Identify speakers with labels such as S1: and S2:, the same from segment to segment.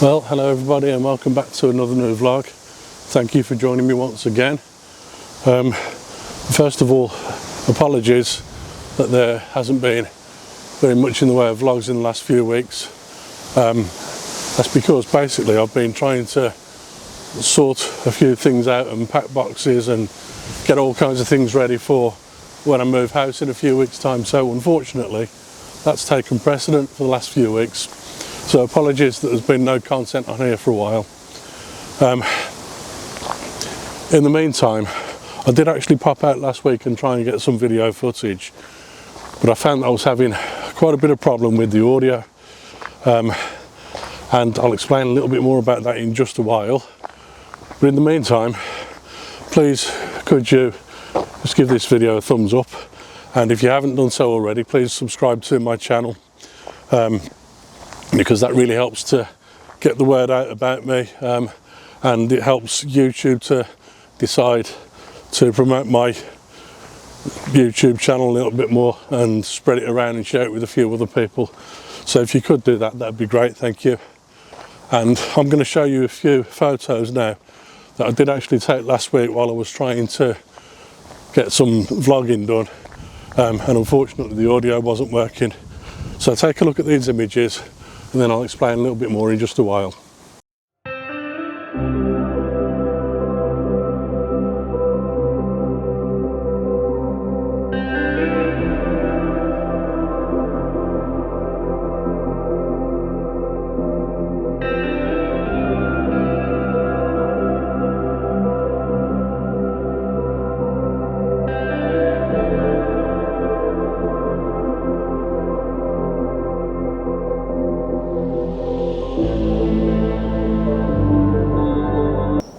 S1: Well, hello everybody and welcome back to another new vlog. Thank you for joining me once again. First of all, apologies that there hasn't been very much in the way of vlogs in the last few weeks. That's because basically I've been trying to sort a few things out and pack boxes and get all kinds of things ready for when I move house in a few weeks' time. So unfortunately that's taken precedent for the last few weeks. So apologies that there's been no content on here for a while. In the meantime, I did actually pop out last week and try and get some video footage, but I found that I was having quite a bit of problem with the audio, and I'll explain a little bit more about that in just a while. But in the meantime, please could you just give this video a thumbs up, and if you haven't done so already, please subscribe to my channel. Because that really helps to get the word out about me, and it helps YouTube to decide to promote my YouTube channel a little bit more and spread it around and share it with a few other people. So if you could do that, that'd be great, thank you. And I'm going to show you a few photos now that I did actually take last week while I was trying to get some vlogging done, and unfortunately the audio wasn't working. So take a look at these images and then I'll explain a little bit more in just a while.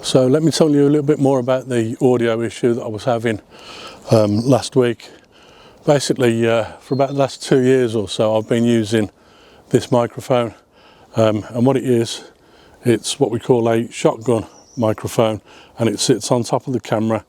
S1: So let me tell you a little bit more about the audio issue that I was having last week. Basically, for about the last 2 years or so, I've been using this microphone, and what it is, it's what we call a shotgun microphone, and it sits on top of the camera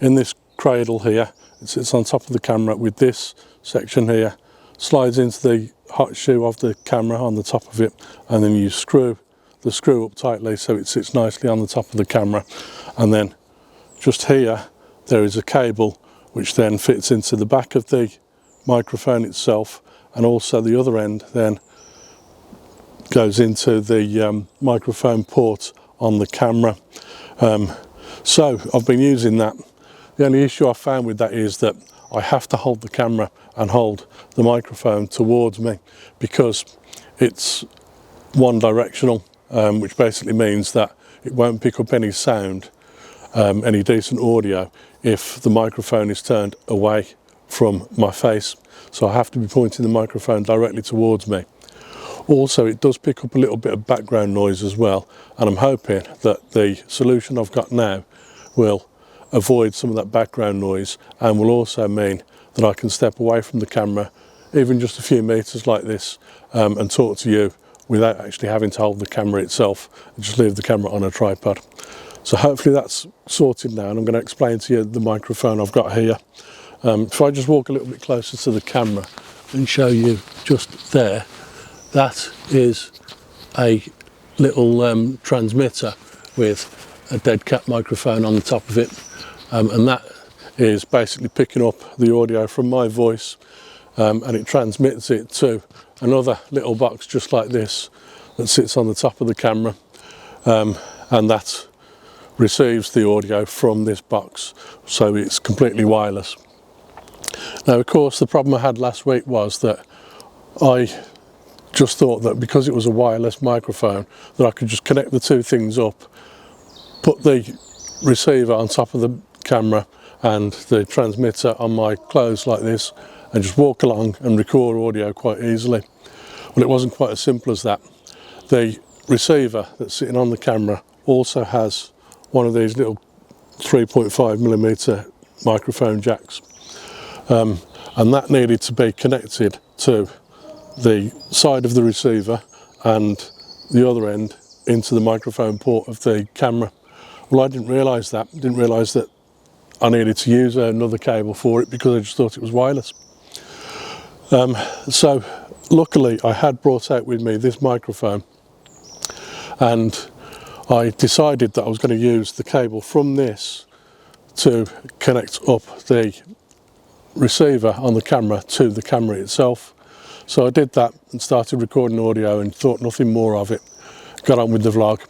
S1: in this cradle here. It sits on top of the camera with this section here, slides into the hot shoe of the camera on the top of it, and then you screw the screw up tightly so it sits nicely on the top of the camera. And then just here there is a cable which then fits into the back of the microphone itself, and also the other end then goes into the microphone port on the camera. So I've been using that. The only issue I found with that is that I have to hold the camera and hold the microphone towards me because it's one directional, which basically means that it won't pick up any sound, any decent audio, if the microphone is turned away from my face. So I have to be pointing the microphone directly towards me. Also, it does pick up a little bit of background noise as well, and I'm hoping that the solution I've got now will avoid some of that background noise and will also mean that I can step away from the camera, even just a few meters like this, and talk to you without actually having to hold the camera itself and just leave the camera on a tripod. So hopefully that's sorted now, and I'm going to explain to you the microphone I've got here. If I just walk a little bit closer to the camera and show you just there, that is a little transmitter with a dead cat microphone on the top of it, and that is basically picking up the audio from my voice, and it transmits it to another little box just like this that sits on the top of the camera, and that receives the audio from this box, so it's completely wireless. Now of course the problem I had last week was that I just thought that because it was a wireless microphone that I could just connect the two things up, put the receiver on top of the camera and the transmitter on my clothes like this, and just walk along and record audio quite easily. Well, it wasn't quite as simple as that. The receiver that's sitting on the camera also has one of these little 3.5mm microphone jacks, and that needed to be connected to the side of the receiver and the other end into the microphone port of the camera. Well, I didn't realise that. Didn't realise that I needed to use another cable for it because I just thought it was wireless. So luckily I had brought out with me this microphone, and I decided that I was going to use the cable from this to connect up the receiver on the camera to the camera itself. So I did that and started recording audio and thought nothing more of it. Got on with the vlog.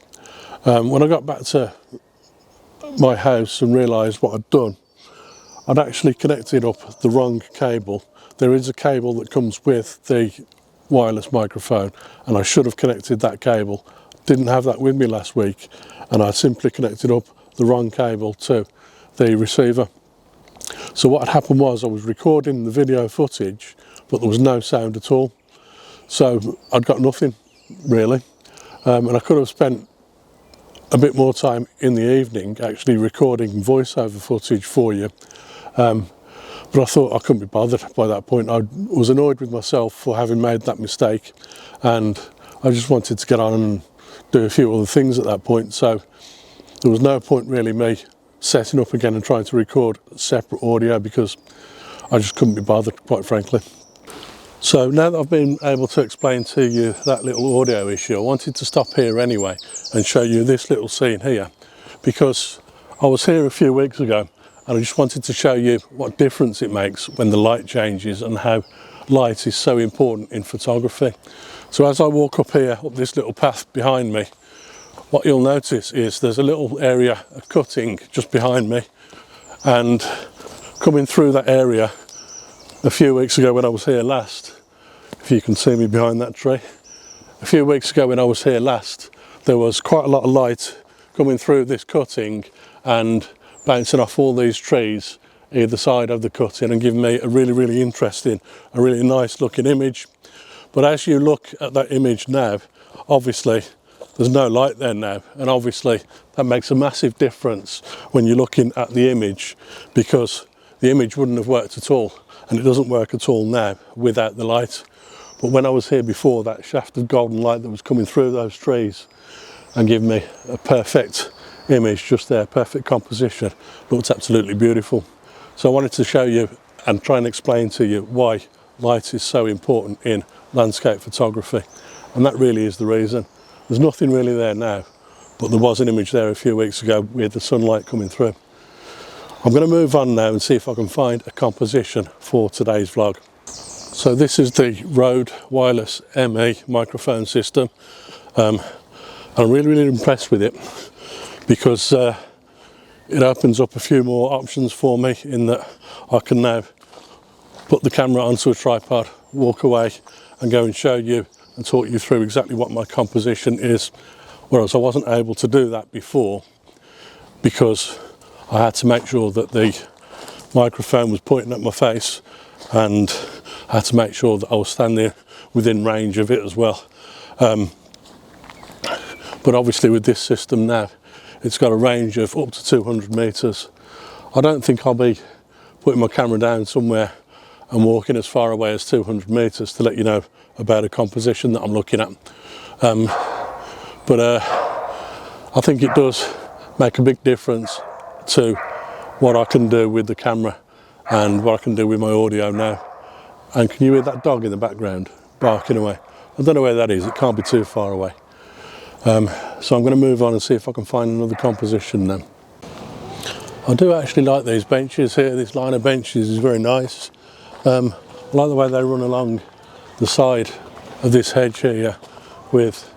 S1: When I got back to my house and realised what I'd done, I'd actually connected up the wrong cable. There is a cable that comes with the wireless microphone, and I should have connected that cable. Didn't have that with me last week, and I simply connected up the wrong cable to the receiver. So what had happened was I was recording the video footage, but there was no sound at all. So I'd got nothing really, and I could have spent a bit more time in the evening actually recording voiceover footage for you. But I thought I couldn't be bothered by that point. I was annoyed with myself for having made that mistake, and I just wanted to get on and do a few other things at that point. So there was no point really me setting up again and trying to record separate audio, because I just couldn't be bothered, quite frankly. So now that I've been able to explain to you that little audio issue, I wanted to stop here anyway and show you this little scene here, because I was here a few weeks ago and I just wanted to show you what difference it makes when the light changes and how light is so important in photography. So as I walk up here, up this little path behind me, what you'll notice is there's a little area of cutting just behind me, and coming through that area a few weeks ago when I was here last, if you can see me behind that tree, a few weeks ago when I was here last, there was quite a lot of light coming through this cutting and bouncing off all these trees either side of the cutting and giving me a really interesting, a really nice looking image. But as you look at that image now, obviously there's no light there now, and obviously that makes a massive difference when you're looking at the image, because the image wouldn't have worked at all, and it doesn't work at all now without the light. But when I was here before, that shaft of golden light that was coming through those trees and giving me a perfect image just there, perfect composition, looked absolutely beautiful. So I wanted to show you and try and explain to you why light is so important in landscape photography, and that really is the reason. There's nothing really there now, but there was an image there a few weeks ago with the sunlight coming through. I'm going to move on now and see if I can find a composition for today's vlog. So this is the Rode Wireless ME microphone system. I'm really impressed with it, because it opens up a few more options for me, in that I can now put the camera onto a tripod, walk away and go and show you and talk you through exactly what my composition is, whereas I wasn't able to do that before because I had to make sure that the microphone was pointing at my face, and I had to make sure that I was standing within range of it as well. But obviously with this system now, it's got a range of up to 200 metres. I don't think I'll be putting my camera down somewhere and walking as far away as 200 metres to let you know about a composition that I'm looking at. But I think it does make a big difference to what I can do with the camera and what I can do with my audio now. And can you hear that dog in the background barking away? I don't know where that is, it can't be too far away. So I'm going to move on and see if I can find another composition then. I do actually like these benches here. This line of benches is very nice. I like the way they run along the side of this hedge here with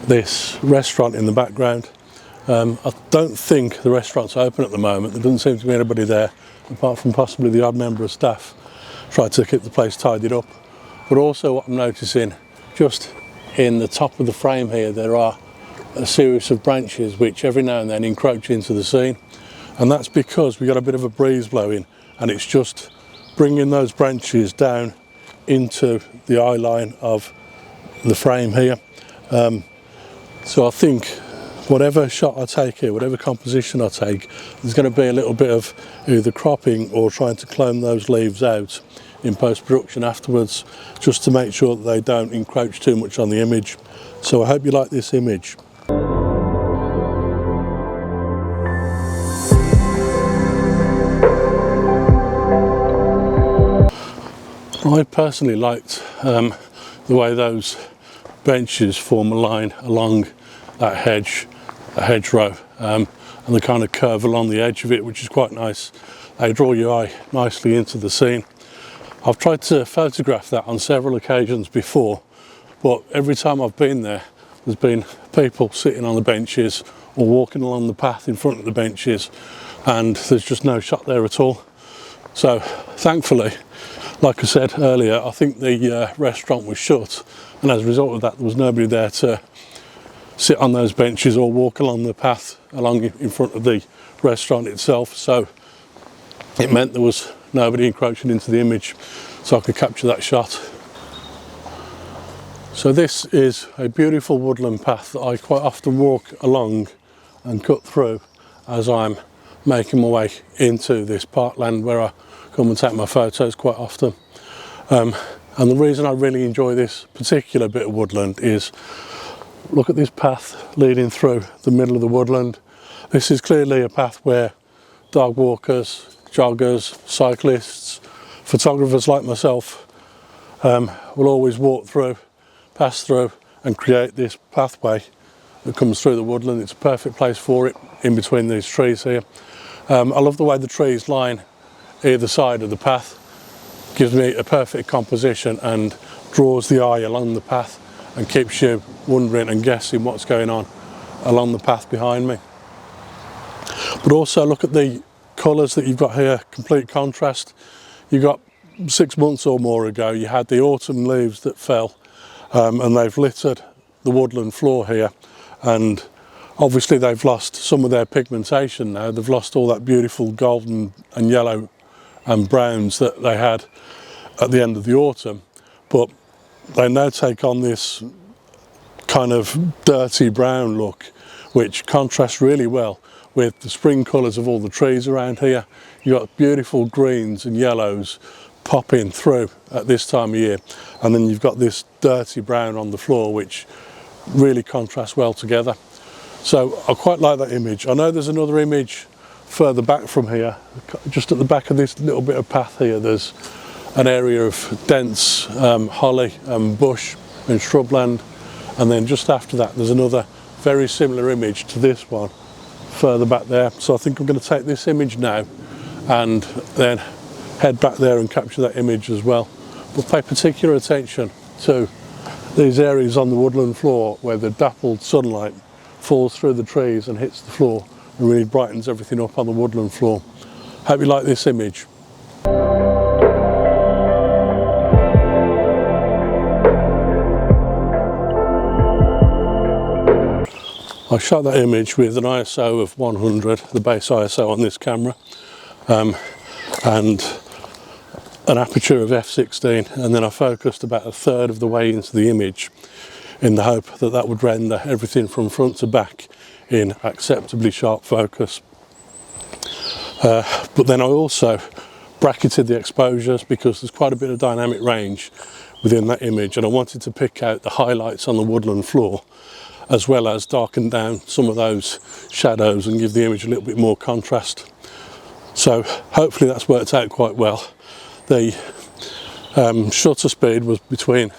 S1: this restaurant in the background. I don't think the restaurant's open at the moment. There doesn't seem to be anybody there, apart from possibly the odd member of staff trying to keep the place tidied up. But also what I'm noticing, just in the top of the frame here, there are a series of branches which every now and then encroach into the scene, and that's because we got a bit of a breeze blowing, and it's just bringing those branches down into the eye line of the frame here. So I think whatever shot I take here, whatever composition I take, there's going to be a little bit of either cropping or trying to clone those leaves out in post-production afterwards, just to make sure that they don't encroach too much on the image. So I hope you like this image. I personally liked the way those benches form a line along that hedgerow, and the kind of curve along the edge of it, which is quite nice. They draw your eye nicely into the scene. I've tried to photograph that on several occasions before, but every time I've been there, there's been people sitting on the benches or walking along the path in front of the benches, and there's just no shot there at all. So thankfully, like I said earlier, I think the restaurant was shut, and as a result of that, there was nobody there to sit on those benches or walk along the path along in front of the restaurant itself. So it meant there was nobody encroaching into the image, so I could capture that shot. So this is a beautiful woodland path that I quite often walk along and cut through as I'm making my way into this parkland where I come and take my photos quite often. And the reason I really enjoy this particular bit of woodland is, look at this path leading through the middle of the woodland. This is clearly a path where dog walkers, joggers, cyclists, photographers like myself will always walk through, pass through and create this pathway that comes through the woodland. It's a perfect place for it, in between these trees here. I love the way the trees line either side of the path. Gives me a perfect composition and draws the eye along the path and keeps you wondering and guessing what's going on along the path behind me. But also look at the colours that you've got here, complete contrast. You've got 6 months or more ago, you had the autumn leaves that fell, and they've littered the woodland floor here, and obviously they've lost some of their pigmentation now. They've lost all that beautiful golden and yellow and browns that they had at the end of the autumn, but they now take on this kind of dirty brown look, which contrasts really well with the spring colours of all the trees around here. You've got beautiful greens and yellows popping through at this time of year, and then you've got this dirty brown on the floor, which really contrasts well together. So I quite like that image. I know there's another image further back from here, just at the back of this little bit of path here. There's an area of dense holly and bush and shrubland, and then just after that there's another very similar image to this one further back there. So I think I'm going to take this image now and then head back there and capture that image as well. But pay particular attention to these areas on the woodland floor where the dappled sunlight falls through the trees and hits the floor and really brightens everything up on the woodland floor. Hope you like this image. I shot that image with an ISO of 100, the base ISO on this camera, and an aperture of f/16, and then I focused about a third of the way into the image in the hope that that would render everything from front to back in acceptably sharp focus. But then I also bracketed the exposures because there's quite a bit of dynamic range within that image, and I wanted to pick out the highlights on the woodland floor as well as darken down some of those shadows and give the image a little bit more contrast. So hopefully that's worked out quite well. The shutter speed was between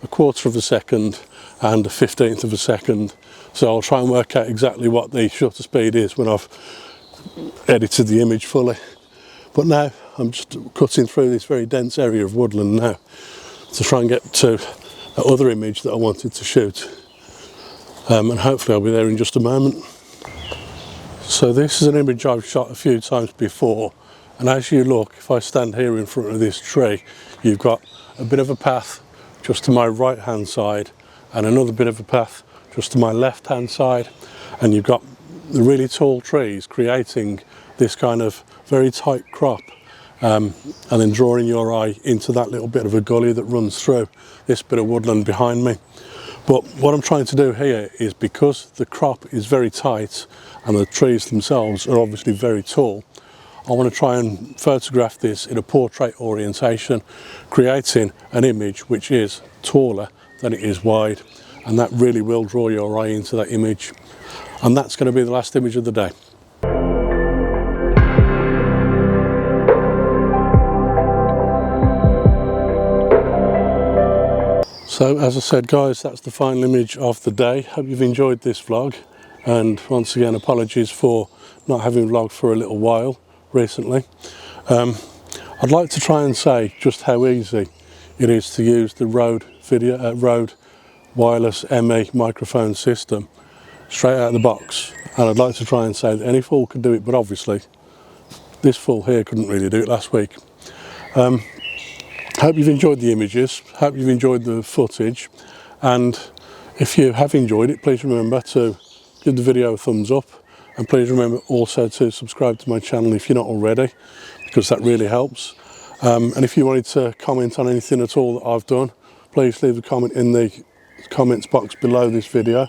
S1: 1/4 of a second and 1/15 of a second, so I'll try and work out exactly what the shutter speed is when I've edited the image fully. But now I'm just cutting through this very dense area of woodland now to try and get to that other image that I wanted to shoot, and hopefully I'll be there in just a moment. So this is an image I've shot a few times before, and as you look, if I stand here in front of this tree, you've got a bit of a path just to my right hand side and another bit of a path just to my left hand side, and you've got the really tall trees creating this kind of very tight crop, and then drawing your eye into that little bit of a gully that runs through this bit of woodland behind me. But what I'm trying to do here is, because the crop is very tight and the trees themselves are obviously very tall, I want to try and photograph this in a portrait orientation, creating an image which is taller than it is wide, and that really will draw your eye into that image. And that's going to be the last image of the day. So So as I said guys, that's the final image of the day. Hope you've enjoyed this vlog, and once again apologies for not having vlogged for a little while recently. I'd like to try and say just how easy it is to use the Rode wireless ME microphone system straight out of the box, and I'd like to try and say that any fool could do it, but obviously this fool here couldn't really do it last week. Hope you've enjoyed the images, hope you've enjoyed the footage, and if you have enjoyed it, please remember to give the video a thumbs up, and please remember also to subscribe to my channel if you're not already, because that really helps. And if you wanted to comment on anything at all that I've done, please leave a comment in the comments box below this video,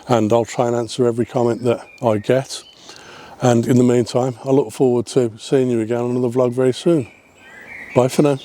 S1: and I'll try and answer every comment that I get. And in the meantime, I look forward to seeing you again on another vlog very soon. Bye for now.